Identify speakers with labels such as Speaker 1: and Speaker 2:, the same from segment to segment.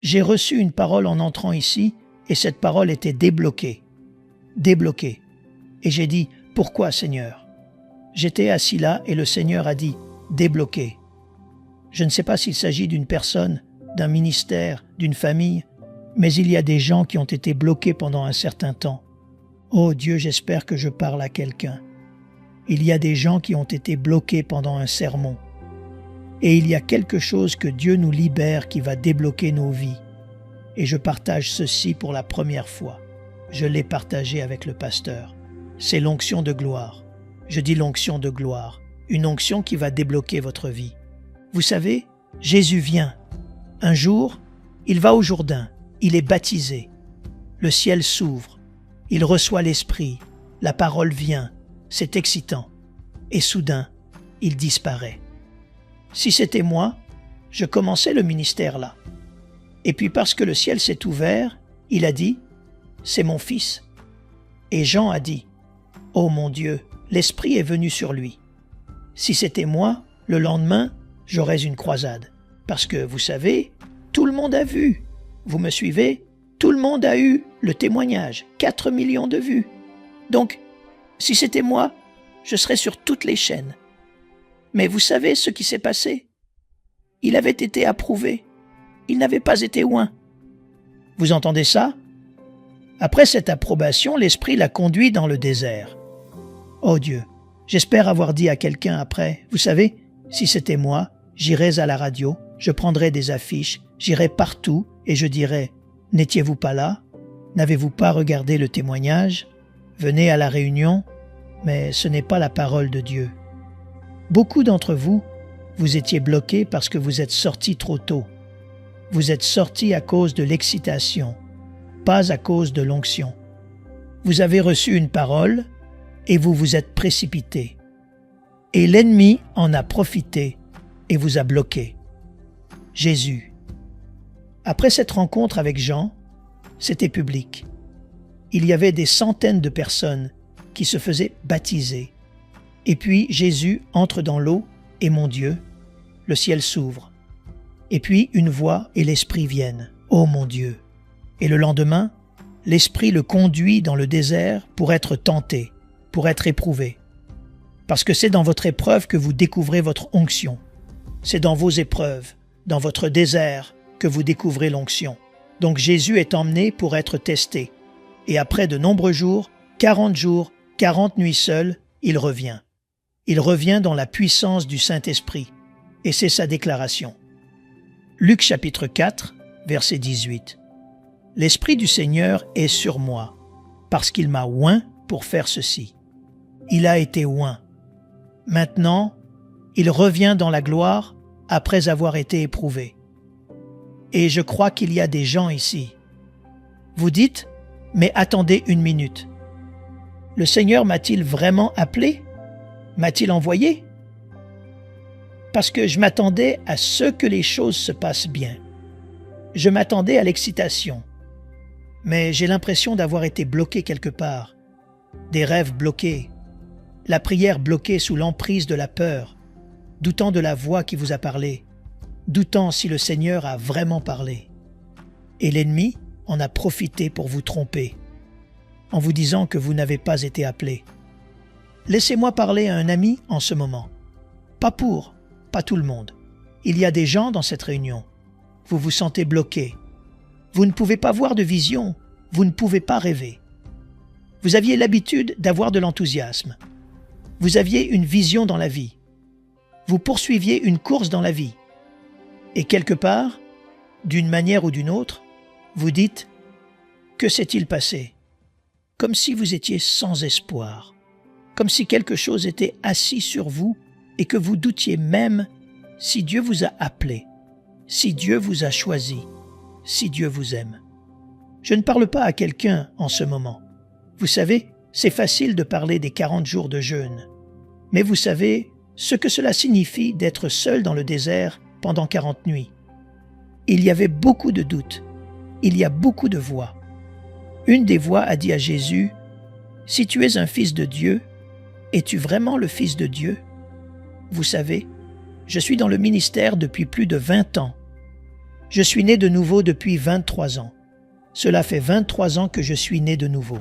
Speaker 1: J'ai reçu une parole en entrant ici et cette parole était débloquée. Débloquée. Et j'ai dit, pourquoi Seigneur? J'étais assis là et le Seigneur a dit, débloqué. Je ne sais pas s'il s'agit d'une personne, d'un ministère, d'une famille, mais il y a des gens qui ont été bloqués pendant un certain temps. Oh Dieu, j'espère que je parle à quelqu'un. Il y a des gens qui ont été bloqués pendant un sermon. Et il y a quelque chose que Dieu nous libère qui va débloquer nos vies. Et je partage ceci pour la première fois. Je l'ai partagé avec le pasteur. C'est l'onction de gloire. Je dis l'onction de gloire. Une onction qui va débloquer votre vie. Vous savez, Jésus vient. Un jour, il va au Jourdain. Il est baptisé. Le ciel s'ouvre. Il reçoit l'Esprit. La parole vient. C'est excitant. Et soudain, il disparaît. Si c'était moi, je commençais le ministère là. Et puis parce que le ciel s'est ouvert, il a dit, « C'est mon fils ». Et Jean a dit, « Oh mon Dieu, l'Esprit est venu sur lui ». Si c'était moi, le lendemain, j'aurais une croisade. Parce que, vous savez, tout le monde a vu. Vous me suivez? Tout le monde a eu le témoignage. 4 millions de vues. Donc, si c'était moi, je serais sur toutes les chaînes. Mais vous savez ce qui s'est passé? Il avait été approuvé. Il n'avait pas été oint. Vous entendez ça? Après cette approbation, l'Esprit l'a conduit dans le désert. Oh Dieu, j'espère avoir dit à quelqu'un après, vous savez, si c'était moi, j'irais à la radio, je prendrais des affiches, j'irais partout et je dirais, n'étiez-vous pas là? N'avez-vous pas regardé le témoignage? Venez à la réunion, mais ce n'est pas la parole de Dieu. Beaucoup d'entre vous, vous étiez bloqués parce que vous êtes sortis trop tôt. Vous êtes sortis à cause de l'excitation, pas à cause de l'onction. Vous avez reçu une parole et vous vous êtes précipités. Et l'ennemi en a profité et vous a bloqué. Jésus. Après cette rencontre avec Jean, c'était public. Il y avait des centaines de personnes qui se faisaient baptiser. Et puis Jésus entre dans l'eau et mon Dieu, le ciel s'ouvre. Et puis une voix et l'Esprit viennent. Oh mon Dieu! Et le lendemain, l'Esprit le conduit dans le désert pour être tenté, pour être éprouvé. Parce que c'est dans votre épreuve que vous découvrez votre onction. C'est dans vos épreuves, dans votre désert, que vous découvrez l'onction. Donc Jésus est emmené pour être testé. Et après de nombreux jours, 40 nuits seul, il revient. Il revient dans la puissance du Saint-Esprit. Et c'est sa déclaration. Luc chapitre 4, verset 18. « L'Esprit du Seigneur est sur moi, parce qu'il m'a oint pour faire ceci. Il a été oint. Maintenant, il revient dans la gloire après avoir été éprouvé. Et je crois qu'il y a des gens ici. Vous dites, mais attendez une minute. Le Seigneur m'a-t-il vraiment appelé? M'a-t-il envoyé? Parce que je m'attendais à ce que les choses se passent bien. Je m'attendais à l'excitation. Mais j'ai l'impression d'avoir été bloqué quelque part. Des rêves bloqués. La prière bloquée sous l'emprise de la peur, doutant de la voix qui vous a parlé, doutant si le Seigneur a vraiment parlé. Et l'ennemi en a profité pour vous tromper, en vous disant que vous n'avez pas été appelé. Laissez-moi parler à un ami en ce moment. Pas tout le monde. Il y a des gens dans cette réunion. Vous vous sentez bloqué. Vous ne pouvez pas voir de vision. Vous ne pouvez pas rêver. Vous aviez l'habitude d'avoir de l'enthousiasme. Vous aviez une vision dans la vie. Vous poursuiviez une course dans la vie. Et quelque part, d'une manière ou d'une autre, vous dites « Que s'est-il passé ?» Comme si vous étiez sans espoir. Comme si quelque chose était assis sur vous et que vous doutiez même si Dieu vous a appelé, si Dieu vous a choisi, si Dieu vous aime. Je ne parle pas à quelqu'un en ce moment. Vous savez, c'est facile de parler des 40 jours de jeûne. Mais vous savez ce que cela signifie d'être seul dans le désert pendant 40 nuits. Il y avait beaucoup de doutes. Il y a beaucoup de voix. Une des voix a dit à Jésus, « Si tu es un fils de Dieu, es-tu vraiment le fils de Dieu? » Vous savez, je suis dans le ministère depuis plus de 20 ans. Je suis né de nouveau depuis 23 ans. Cela fait 23 ans que je suis né de nouveau.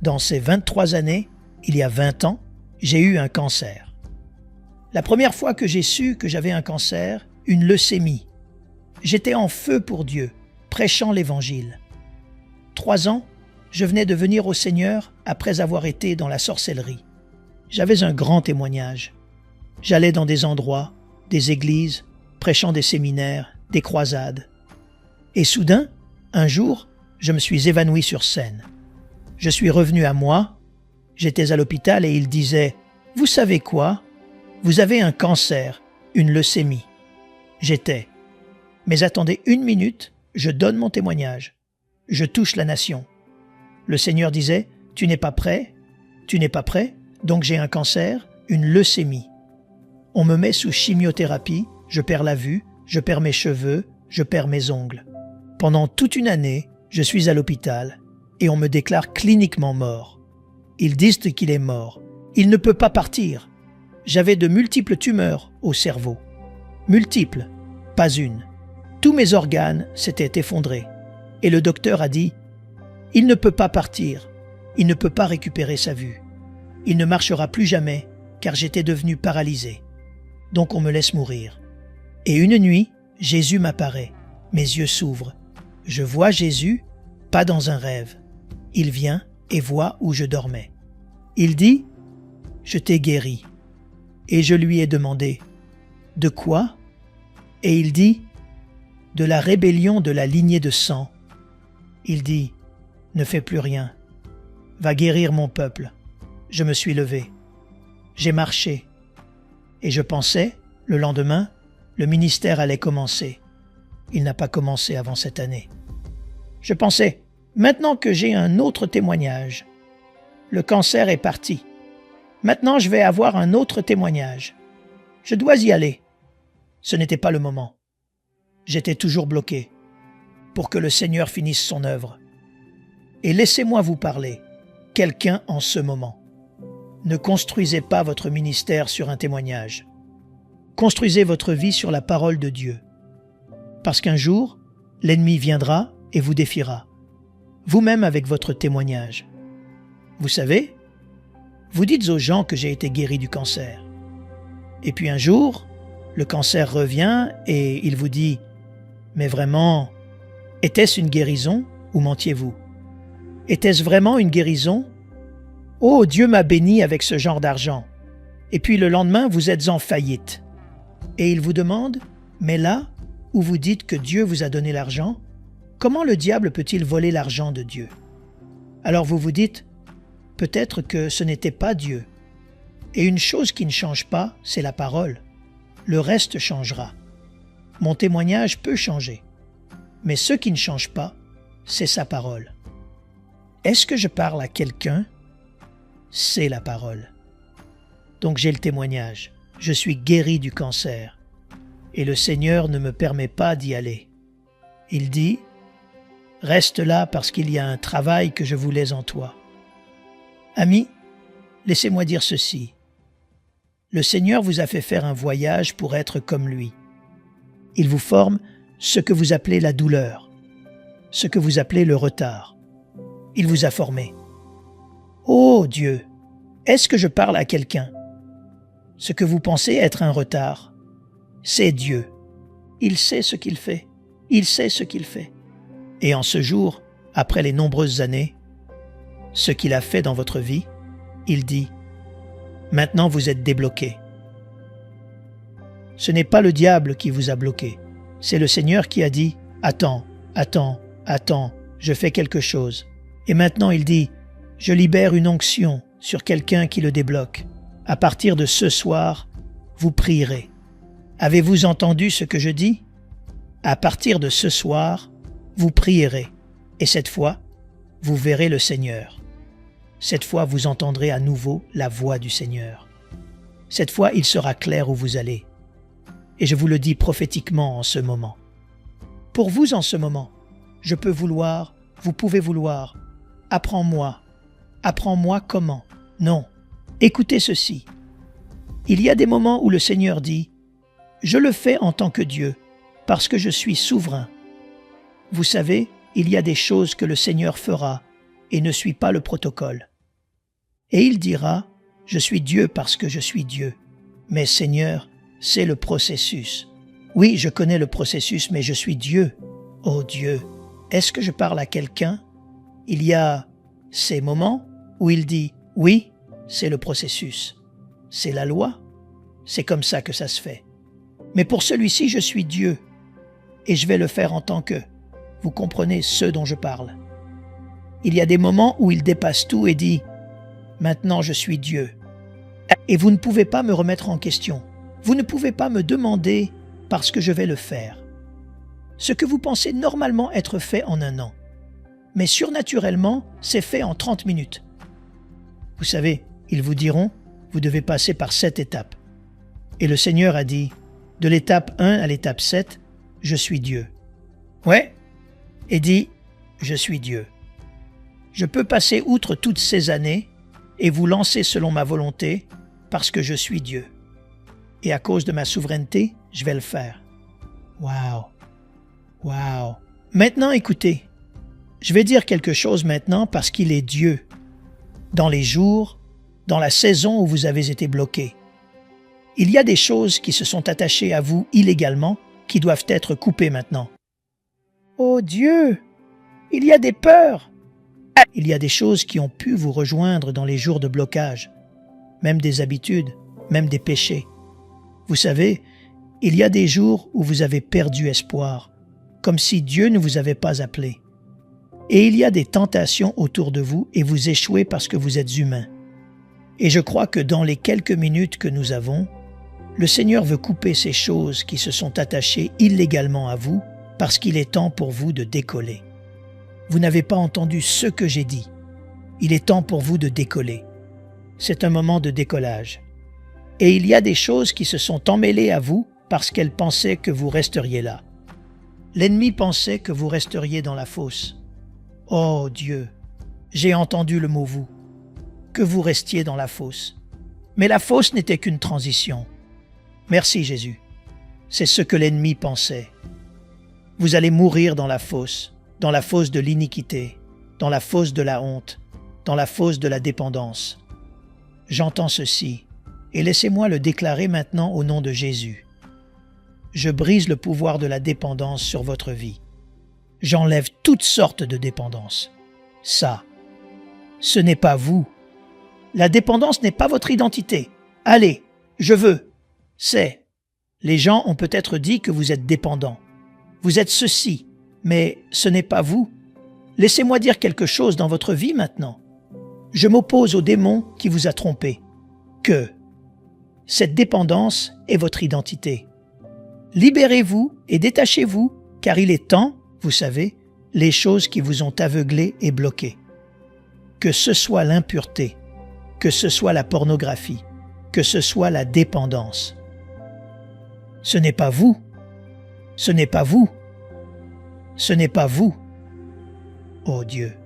Speaker 1: Dans ces 23 années, il y a 20 ans, j'ai eu un cancer. La première fois que j'ai su que j'avais un cancer, une leucémie, j'étais en feu pour Dieu, prêchant l'Évangile. 3 ans, je venais de venir au Seigneur après avoir été dans la sorcellerie. J'avais un grand témoignage. J'allais dans des endroits, des églises, prêchant des séminaires, des croisades. Et soudain, un jour, je me suis évanoui sur scène. Je suis revenu à moi, j'étais à l'hôpital et il disait « Vous savez quoi? Vous avez un cancer, une leucémie. » J'étais « Mais attendez 1 minute, je donne mon témoignage. Je touche la nation. » Le Seigneur disait « Tu n'es pas prêt? Tu n'es pas prêt? Donc j'ai un cancer, une leucémie. On me met sous chimiothérapie, je perds la vue, je perds mes cheveux, je perds mes ongles. Pendant toute une année, je suis à l'hôpital et on me déclare cliniquement mort. Ils disent qu'il est mort. Il ne peut pas partir. J'avais de multiples tumeurs au cerveau. Multiples, pas une. Tous mes organes s'étaient effondrés. Et le docteur a dit « Il ne peut pas partir. Il ne peut pas récupérer sa vue. Il ne marchera plus jamais car j'étais devenu paralysé. Donc on me laisse mourir. » Et une nuit, Jésus m'apparaît. Mes yeux s'ouvrent. Je vois Jésus, pas dans un rêve. Il vient et voit où je dormais. Il dit « Je t'ai guéri. » Et je lui ai demandé « De quoi ?» Et il dit « De la rébellion de la lignée de sang. » Il dit « Ne fais plus rien. Va guérir mon peuple. » Je me suis levé. J'ai marché. Et je pensais, le lendemain, le ministère allait commencer. Il n'a pas commencé avant cette année. Je pensais, maintenant que j'ai un autre témoignage, le cancer est parti. Maintenant, je vais avoir un autre témoignage. Je dois y aller. Ce n'était pas le moment. J'étais toujours bloqué pour que le Seigneur finisse son œuvre. Et laissez-moi vous parler, quelqu'un en ce moment. Ne construisez pas votre ministère sur un témoignage. Construisez votre vie sur la parole de Dieu. Parce qu'un jour, l'ennemi viendra et vous défiera, vous-même avec votre témoignage. Vous savez, vous dites aux gens que j'ai été guéri du cancer. Et puis un jour, le cancer revient et il vous dit « Mais vraiment, était-ce une guérison ou mentiez-vous? Était-ce vraiment une guérison? Oh, Dieu m'a béni avec ce genre d'argent. » Et puis le lendemain, vous êtes en faillite. Et il vous demande « Mais là, où vous dites que Dieu vous a donné l'argent, comment le diable peut-il voler l'argent de Dieu? » Alors vous vous dites « Peut-être que ce n'était pas Dieu. » Et une chose qui ne change pas, c'est la parole. Le reste changera. Mon témoignage peut changer. Mais ce qui ne change pas, c'est sa parole. Est-ce que je parle à quelqu'un? C'est la parole. Donc j'ai le témoignage. Je suis guéri du cancer. Et le Seigneur ne me permet pas d'y aller. Il dit « Reste là parce qu'il y a un travail que je voulais en toi. » Amis, laissez-moi dire ceci. Le Seigneur vous a fait faire un voyage pour être comme lui. Il vous forme ce que vous appelez la douleur, ce que vous appelez le retard. Il vous a formé. Oh Dieu, est-ce que je parle à quelqu'un? Ce que vous pensez être un retard, c'est Dieu. Il sait ce qu'il fait. Il sait ce qu'il fait. Et en ce jour, après les nombreuses années, ce qu'il a fait dans votre vie, il dit « Maintenant vous êtes débloqué. » Ce n'est pas le diable qui vous a bloqué. C'est le Seigneur qui a dit « Attends, attends, attends, je fais quelque chose. » Et maintenant il dit « Je libère une onction sur quelqu'un qui le débloque. À partir de ce soir, vous prierez. » Avez-vous entendu ce que je dis? À partir de ce soir, vous prierez. Et cette fois, vous verrez le Seigneur. Cette fois, vous entendrez à nouveau la voix du Seigneur. Cette fois, il sera clair où vous allez. Et je vous le dis prophétiquement en ce moment. Pour vous en ce moment, je peux vouloir, vous pouvez vouloir. Apprends-moi. Apprends-moi comment? Non. Écoutez ceci. Il y a des moments où le Seigneur dit « Je le fais en tant que Dieu. parce que je suis souverain. Vous savez, il y a des choses que le Seigneur fera et ne suit pas le protocole. Et il dira, je suis Dieu parce que je suis Dieu. Mais Seigneur, c'est le processus. Oui, je connais le processus, mais je suis Dieu. Oh Dieu, est-ce que je parle à quelqu'un? Il y a ces moments où il dit, oui, c'est le processus. C'est la loi. C'est comme ça que ça se fait. Mais pour celui-ci, je suis Dieu. Et je vais le faire en tant que. Vous comprenez ce dont je parle. Il y a des moments où il dépasse tout et dit, maintenant je suis Dieu. Et vous ne pouvez pas me remettre en question. Vous ne pouvez pas me demander parce que je vais le faire. Ce que vous pensez normalement être fait en 1 an. Mais surnaturellement, c'est fait en 30 minutes. Vous savez, ils vous diront, vous devez passer par 7 étapes. Et le Seigneur a dit, de l'étape 1 à l'étape 7, je suis Dieu. Ouais, et dit, je suis Dieu. Je peux passer outre toutes ces années et vous lancer selon ma volonté parce que je suis Dieu. Et à cause de ma souveraineté, je vais le faire. Wow! Wow! Maintenant, écoutez, je vais dire quelque chose maintenant parce qu'il est Dieu. Dans les jours, dans la saison où vous avez été bloqué. Il y a des choses qui se sont attachées à vous illégalement qui doivent être coupées maintenant. Oh Dieu! Il y a des peurs! Il y a des choses qui ont pu vous rejoindre dans les jours de blocage, même des habitudes, même des péchés. Vous savez, il y a des jours où vous avez perdu espoir, comme si Dieu ne vous avait pas appelé. Et il y a des tentations autour de vous et vous échouez parce que vous êtes humain. Et je crois que dans les quelques minutes que nous avons, le Seigneur veut couper ces choses qui se sont attachées illégalement à vous parce qu'il est temps pour vous de décoller. Vous n'avez pas entendu ce que j'ai dit. Il est temps pour vous de décoller. C'est un moment de décollage. Et il y a des choses qui se sont emmêlées à vous parce qu'elles pensaient que vous resteriez là. L'ennemi pensait que vous resteriez dans la fosse. Oh Dieu, j'ai entendu le mot « vous », que vous restiez dans la fosse. Mais la fosse n'était qu'une transition. Merci Jésus. C'est ce que l'ennemi pensait. Vous allez mourir dans la fosse de l'iniquité, dans la fosse de la honte, dans la fosse de la dépendance. J'entends ceci, et laissez-moi le déclarer maintenant au nom de Jésus. Je brise le pouvoir de la dépendance sur votre vie. J'enlève toutes sortes de dépendances. Ça, ce n'est pas vous. La dépendance n'est pas votre identité. Allez, je veux. C'est. Les gens ont peut-être dit que vous êtes dépendant. Vous êtes ceci, mais ce n'est pas vous. Laissez-moi dire quelque chose dans votre vie maintenant. Je m'oppose au démon qui vous a trompé. Que cette dépendance est votre identité. Libérez-vous et détachez-vous, car il est temps, vous savez, les choses qui vous ont aveuglé et bloqué. Que ce soit l'impureté, que ce soit la pornographie, que ce soit la dépendance. Ce n'est pas vous. Ce n'est pas vous. Ce n'est pas vous. Oh Dieu,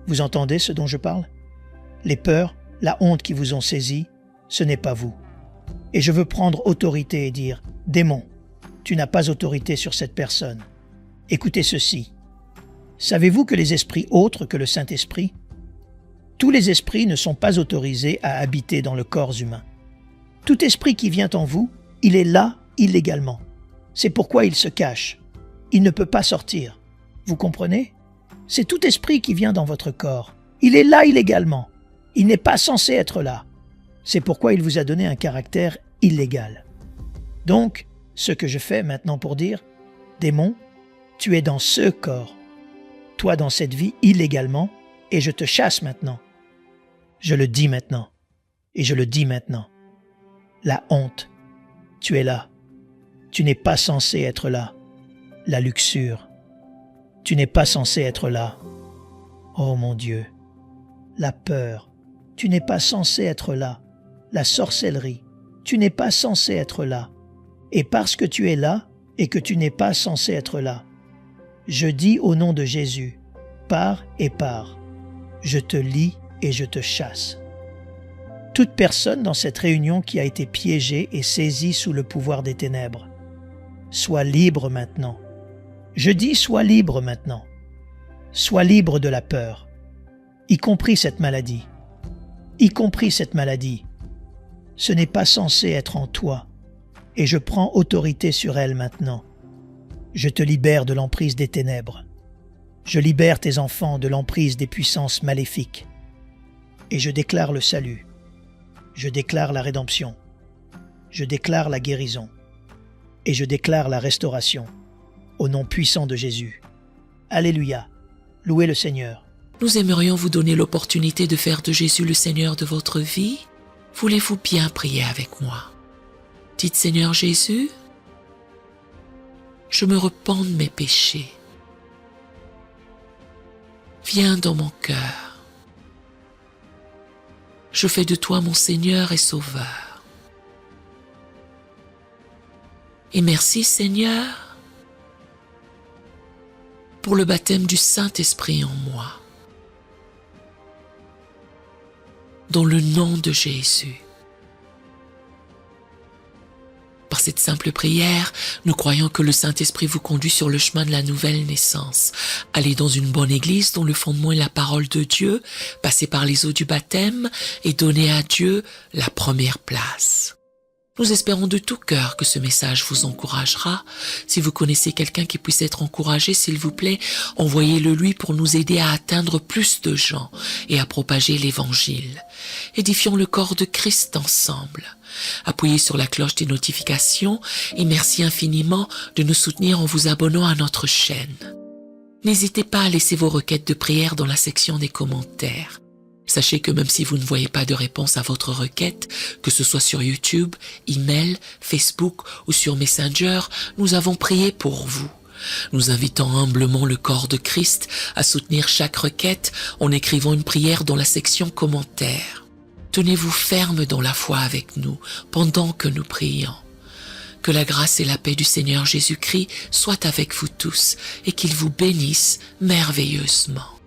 Speaker 1: vous entendez ce dont je parle? Les peurs, la honte qui vous ont saisi, ce n'est pas vous. Et je veux prendre autorité et dire, démon, tu n'as pas autorité sur cette personne. Écoutez ceci. Savez-vous que les esprits autres que le Saint-Esprit, tous les esprits ne sont pas autorisés à habiter dans le corps humain. Tout esprit qui vient en vous, il est là illégalement. C'est pourquoi il se cache. Il ne peut pas sortir. Vous comprenez? C'est tout esprit qui vient dans votre corps. Il est là illégalement. Il n'est pas censé être là. C'est pourquoi il vous a donné un caractère illégal. Donc, ce que je fais maintenant pour dire, démon, tu es dans ce corps, toi dans cette vie illégalement, et je te chasse maintenant. Je le dis maintenant, et je le dis maintenant. La honte, tu es là. Tu n'es pas censé être là. La luxure, tu n'es pas censé être là. Oh mon Dieu, la peur, tu n'es pas censé être là. La sorcellerie, tu n'es pas censé être là. Et parce que tu es là et que tu n'es pas censé être là, je dis au nom de Jésus, pars et pars. Je te lie et je te chasse. Toute personne dans cette réunion qui a été piégée et saisie sous le pouvoir des ténèbres, sois libre maintenant. Je dis sois libre maintenant. Sois libre de la peur, y compris cette maladie. Y compris cette maladie. Ce n'est pas censé être en toi, et je prends autorité sur elle maintenant. Je te libère de l'emprise des ténèbres. Je libère tes enfants de l'emprise des puissances maléfiques. Et je déclare le salut. Je déclare la rédemption. Je déclare la guérison. Et je déclare la restauration. Au nom puissant de Jésus. Alléluia. Louez le Seigneur.
Speaker 2: Nous aimerions vous donner l'opportunité de faire de Jésus le Seigneur de votre vie. Voulez-vous bien prier avec moi? Dites Seigneur Jésus, je me repens de mes péchés. Viens dans mon cœur. Je fais de toi mon Seigneur et Sauveur. Et merci Seigneur pour le baptême du Saint-Esprit en moi. Dans le nom de Jésus. Par cette simple prière, nous croyons que le Saint-Esprit vous conduit sur le chemin de la nouvelle naissance. Allez dans une bonne église dont le fondement est la parole de Dieu, passez par les eaux du baptême et donnez à Dieu la première place. Nous espérons de tout cœur que ce message vous encouragera. Si vous connaissez quelqu'un qui puisse être encouragé, s'il vous plaît, envoyez-le lui pour nous aider à atteindre plus de gens et à propager l'Évangile. Édifions le corps de Christ ensemble. Appuyez sur la cloche des notifications et merci infiniment de nous soutenir en vous abonnant à notre chaîne. N'hésitez pas à laisser vos requêtes de prière dans la section des commentaires. Sachez que même si vous ne voyez pas de réponse à votre requête, que ce soit sur YouTube, email, Facebook ou sur Messenger, nous avons prié pour vous. Nous invitons humblement le corps de Christ à soutenir chaque requête en écrivant une prière dans la section commentaires. Tenez-vous ferme dans la foi avec nous pendant que nous prions. Que la grâce et la paix du Seigneur Jésus-Christ soient avec vous tous et qu'il vous bénisse merveilleusement.